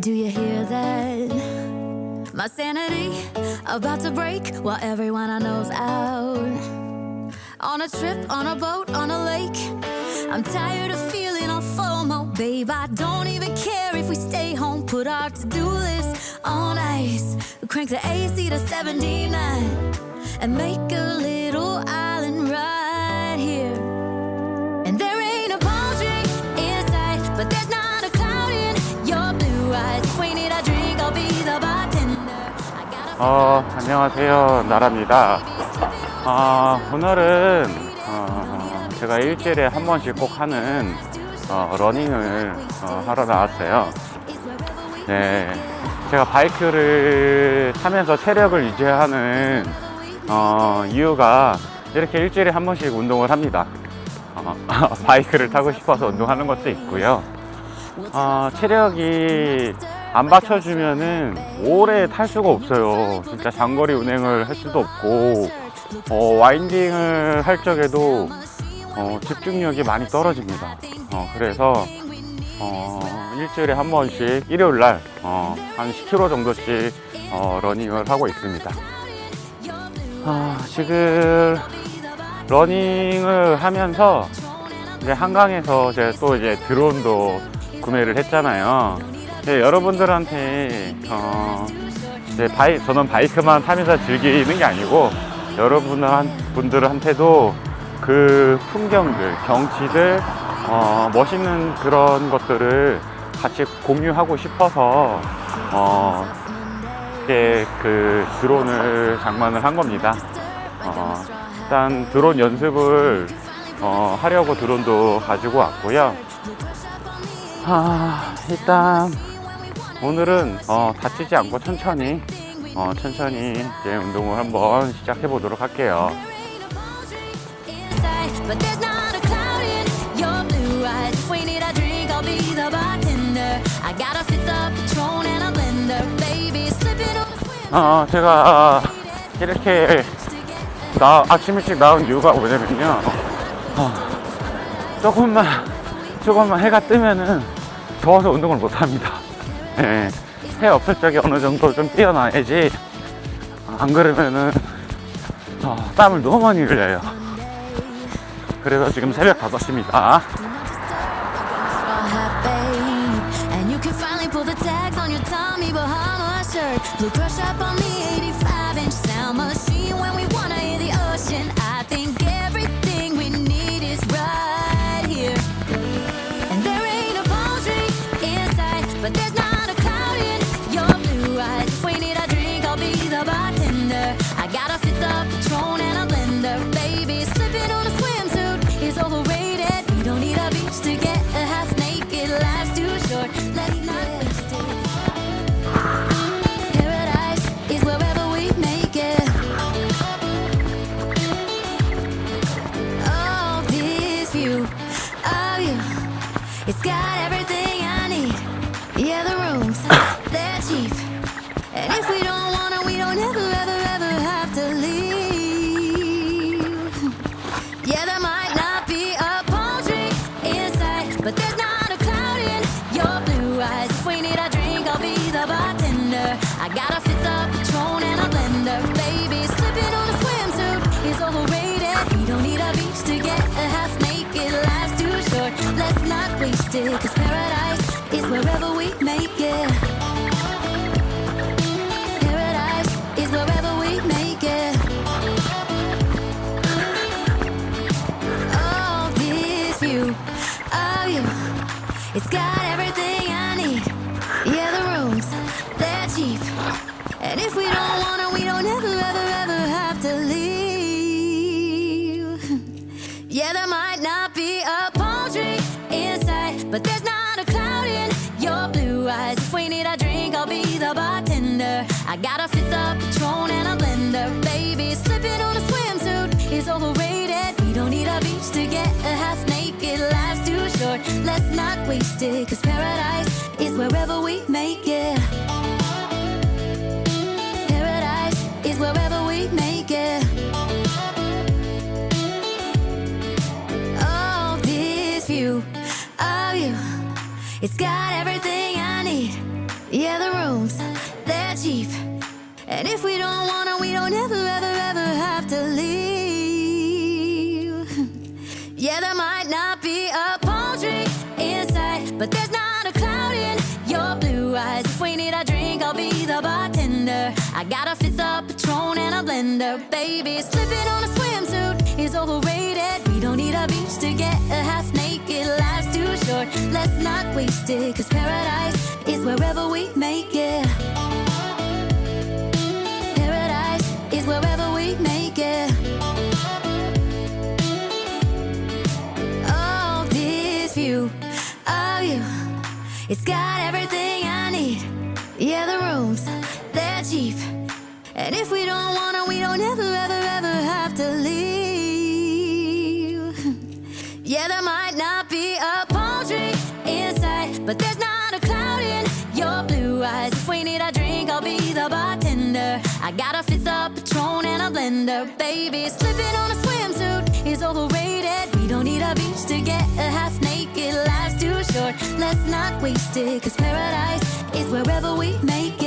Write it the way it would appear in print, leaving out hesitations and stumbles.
Do you hear that? My sanity about to break while everyone I know's out. On a trip, on a boat, on a lake. I'm tired of feeling all FOMO, babe. I don't even care if we stay home. Put our to-do list on ice. Crank the AC to 79 and make a little island right here. And there ain't a palm tree in sight, but there's not a cloud in your blue eyes. If we need a drink, I'll be the bartender. 안녕하세요, 나라입니다. 오늘은 제가 일주일에 한 번씩 꼭 하는 러닝을 하러 나왔어요. 네, 제가 바이크를 타면서 체력을 유지하는 이유가 이렇게 일주일에 한 번씩 운동을 합니다. 바이크를 타고 싶어서 운동하는 것도 있고요. 체력이 안 받쳐주면은 오래 탈 수가 없어요. 진짜 장거리 운행을 할 수도 없고, 와인딩을 할 적에도 집중력이 많이 떨어집니다. 그래서 일주일에 한 번씩 일요일날 한 10km 정도씩 러닝을 하고 있습니다. 지금 러닝을 하면서 이제 한강에서 제가 또 이제 드론도 구매를 했잖아요. 네, 여러분들한테 이제 저는 바이크만 타면서 즐기는 게 아니고 여러분들한테도 그 풍경들, 경치들, 멋있는 그런 것들을 같이 공유하고 싶어서 이렇게 그 드론을 장만을 한 겁니다. 일단 드론 연습을 하려고 드론도 가지고 왔고요. 일단 오늘은 다치지 않고 천천히 이제 운동을 한번 시작해 보도록 할게요. 제가 이렇게 아침 일찍 나온 이유가 뭐냐면요, 조금만 해가 뜨면은 더워서 운동을 못 합니다. 네, 해 없을 적에 어느 정도 좀 뛰어나야지, 안 그러면은 땀을 너무 많이 흘려요. 그래서 지금 새벽 5시입니다. It's got everything I need. Yeah, the rooms, they're cheap. And if we don't wanna, we don't ever have to leave. Yeah, there might not be a palm tree inside, but there's not a cloud in your blue eyes. If we need a drink, I'll be the bartender. I got a fifth of Patron and a blender. Baby, slipping on a swimsuit is overrated. We don't need a beach to get a half naked. Life's too short, let's not waste it, 'cause paradise is wherever we make it. Paradise is wherever we make it. Oh, this view of you, it's got everything I need. Yeah, the rooms, they're cheap. And if we don't wanna, we don't ever have to leave. Yeah, there might not be a palm tree inside, but there's not a cloud in your blue eyes. If we need a drink, I'll be the bartender. I got a fifth of Patron and a blender. Baby, slipping on a swimsuit is overrated. We don't need a beach to get a half naked. Life's too short, let's not waste it, 'cause paradise is wherever we make it. Paradise is wherever we make it. Oh, this view of you, it's got everything I need. And if we don't wanna, we don't ever, ever, ever have to leave. Yeah, there might not be a palm tree in sight, but there's not a cloud in your blue eyes. If we need a drink, I'll be the bartender. I got a fifth of Patron and a blender. Baby, slipping on a swimsuit is overrated. We don't need a beach to get a half naked. Life's too short, let's not waste it. Cause paradise is wherever we make it. Paradise is wherever we make it. Oh, this view of you, it's got everything I need. Yeah, the rooms, they're cheap. And if we don't wanna, we don't ever, ever, ever have to leave. Yeah, there might not be a palm tree in sight, but there's not a cloud in your blue eyes. If we need a drink, I'll be the bartender. I got a fifth of Patron and a blender. Baby, slipping on a swimsuit is overrated. We don't need a beach to get a half naked. Life's too short, let's not waste it. Cause paradise is wherever we make it.